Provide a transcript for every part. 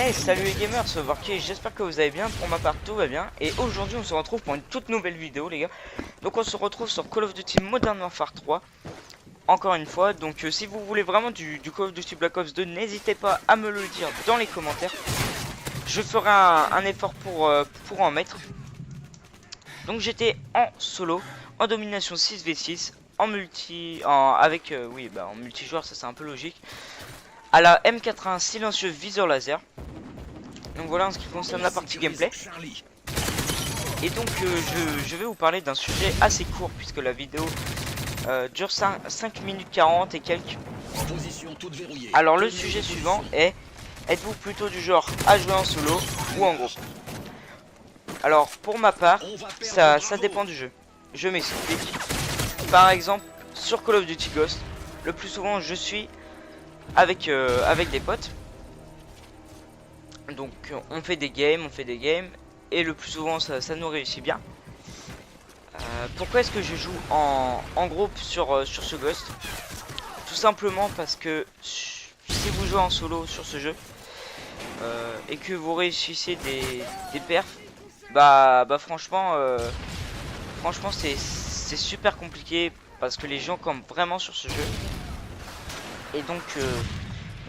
Hey, salut les gamers, c'est Overkill, j'espère que vous allez bien. Pour ma part tout va bien. Et aujourd'hui on se retrouve pour une toute nouvelle vidéo les gars. Donc on se retrouve sur Call of Duty Modern Warfare 3. Encore une fois, donc si vous voulez vraiment du Call of Duty Black Ops 2, n'hésitez pas à me le dire dans les commentaires. Je ferai un effort pour en mettre. Donc j'étais en solo, en domination 6v6, en en multijoueur, ça c'est un peu logique. À la M81 silencieux viseur laser. Donc voilà en ce qui concerne la partie gameplay. Et donc je vais vous parler d'un sujet assez court puisque la vidéo dure 5 minutes 40 et quelques. Alors le sujet suivant est: êtes-vous plutôt du genre à jouer en solo ou en groupe? Alors pour ma part, ça dépend du jeu. Je m'explique. Par exemple sur Call of Duty Ghost, le plus souvent je suis avec des potes. Donc on fait des games, et le plus souvent ça nous réussit bien. Pourquoi est-ce que je joue en groupe sur ce Ghost? Tout simplement parce que si vous jouez en solo sur ce jeu et que vous réussissez des perfs, bah franchement c'est super compliqué parce que les gens campent vraiment sur ce jeu. Et donc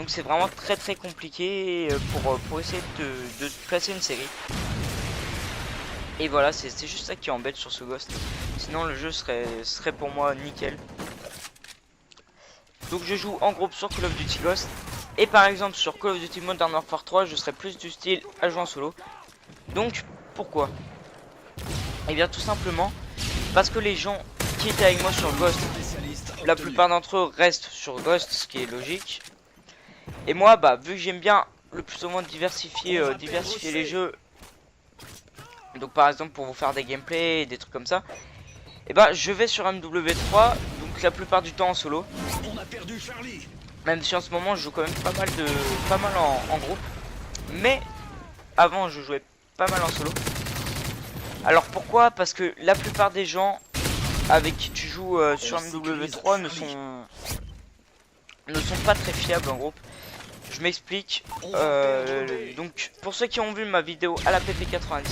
c'est vraiment très compliqué pour essayer de placer une série. Et voilà, c'est juste ça qui embête sur ce Ghost. Sinon le jeu serait pour moi nickel. Donc je joue en groupe sur Call of Duty Ghost. Et par exemple sur Call of Duty Modern Warfare 3, je serais plus du style à jouer en solo. Donc pourquoi? Et bien tout simplement parce que les gens qui étaient avec moi sur Ghost, la plupart d'entre eux restent sur Ghost, ce qui est logique. Et moi, bah vu que j'aime bien le plus souvent diversifier les jeux, donc par exemple pour vous faire des gameplays et des trucs comme ça, et bah je vais sur MW3, donc la plupart du temps en solo. Même si en ce moment je joue quand même pas mal en groupe, mais avant je jouais pas mal en solo. Alors pourquoi? Parce que la plupart des gens avec qui tu joues sur MW3 ne sont pas très fiables en groupe. Je m'explique. Donc pour ceux qui ont vu ma vidéo à la PP90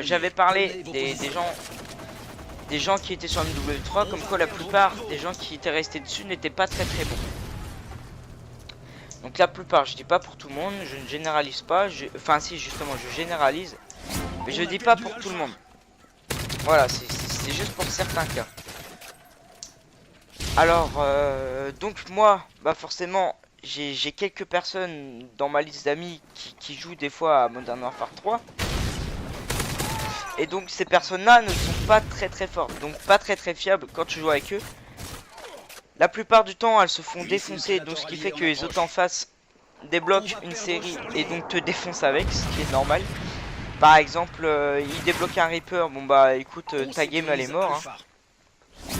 j'avais parlé des gens qui étaient sur MW3, comme quoi la plupart des gens qui étaient restés dessus n'étaient pas très bons. Donc la plupart, je dis pas pour tout le monde, je ne généralise pas, enfin si justement je généralise, mais je dis pas pour tout le monde. Voilà, c'est juste pour certains cas. Alors donc moi, bah forcément j'ai quelques personnes dans ma liste d'amis qui jouent des fois à Modern Warfare 3. Et donc ces personnes là ne sont pas très fortes, donc pas très fiables quand tu joues avec eux. La plupart du temps elles se font défoncer, donc ce qui fait que les autres en face débloquent une série et donc te défoncent avec, ce qui est normal. Par exemple ils débloquent un Reaper, bon bah écoute ta game elle est morte hein,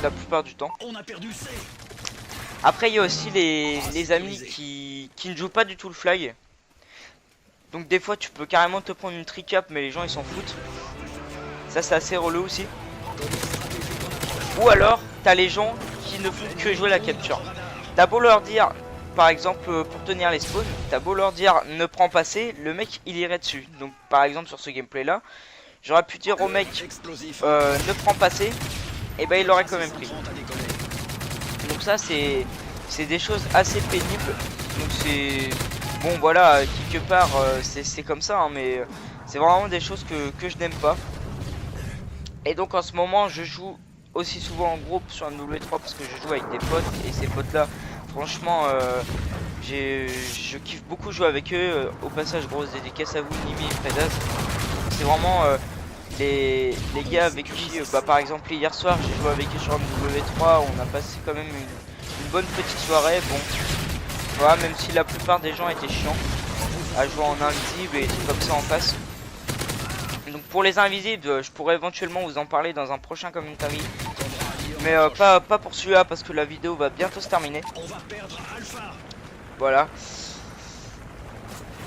la plupart du temps. Après il y a aussi les amis qui ne jouent pas du tout le flag. Donc des fois tu peux carrément te prendre une tricap mais les gens ils s'en foutent. Ça c'est assez relou aussi. Ou alors t'as les gens qui ne font que jouer la capture. T'as beau leur dire, par exemple pour tenir les spawns, t'as beau leur dire ne prends pas C, le mec il irait dessus. Donc par exemple sur ce gameplay là, j'aurais pu dire au mec ne prends pas C, et bah il l'aurait quand même pris. Donc ça c'est des choses assez pénibles. Donc c'est bon voilà, quelque part c'est comme ça hein, mais c'est vraiment des choses que je n'aime pas. Et donc en ce moment je joue aussi souvent en groupe sur un W3 parce que je joue avec des potes, et ces potes là franchement je kiffe beaucoup jouer avec eux. Au passage grosse dédicace à vous Nimi et Fredaz. C'est vraiment les gars avec qui par exemple hier soir j'ai joué avec eux sur un W3. On a passé quand même une bonne petite soirée. Bon voilà, même si la plupart des gens étaient chiants à jouer en invisible et des trucs comme ça en face. Donc pour les invisibles, je pourrais éventuellement vous en parler dans un prochain commentary. Mais pas pour celui-là parce que la vidéo va bientôt se terminer. Voilà.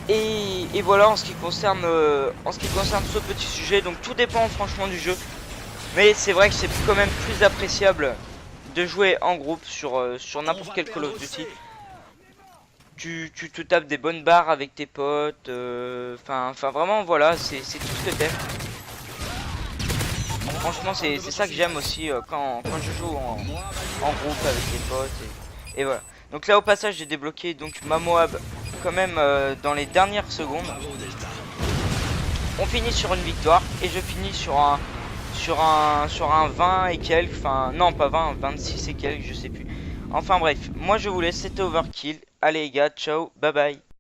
Et voilà en ce qui concerne ce petit sujet. Donc tout dépend franchement du jeu. Mais c'est vrai que c'est quand même plus appréciable de jouer en groupe sur n'importe quel Call of Duty tu te tapes des bonnes barres avec tes potes. Enfin vraiment voilà, c'est tout ce que t'aimes. Franchement c'est ça que j'aime aussi quand je joue en groupe avec les potes et voilà. Donc là au passage j'ai débloqué donc ma Moab quand même dans les dernières secondes. On finit sur une victoire et je finis sur un 20 et quelques, enfin non pas 20, 26 et quelques, je sais plus. Enfin bref, moi je vous laisse, c'était Overkill. Allez les gars, ciao, bye bye.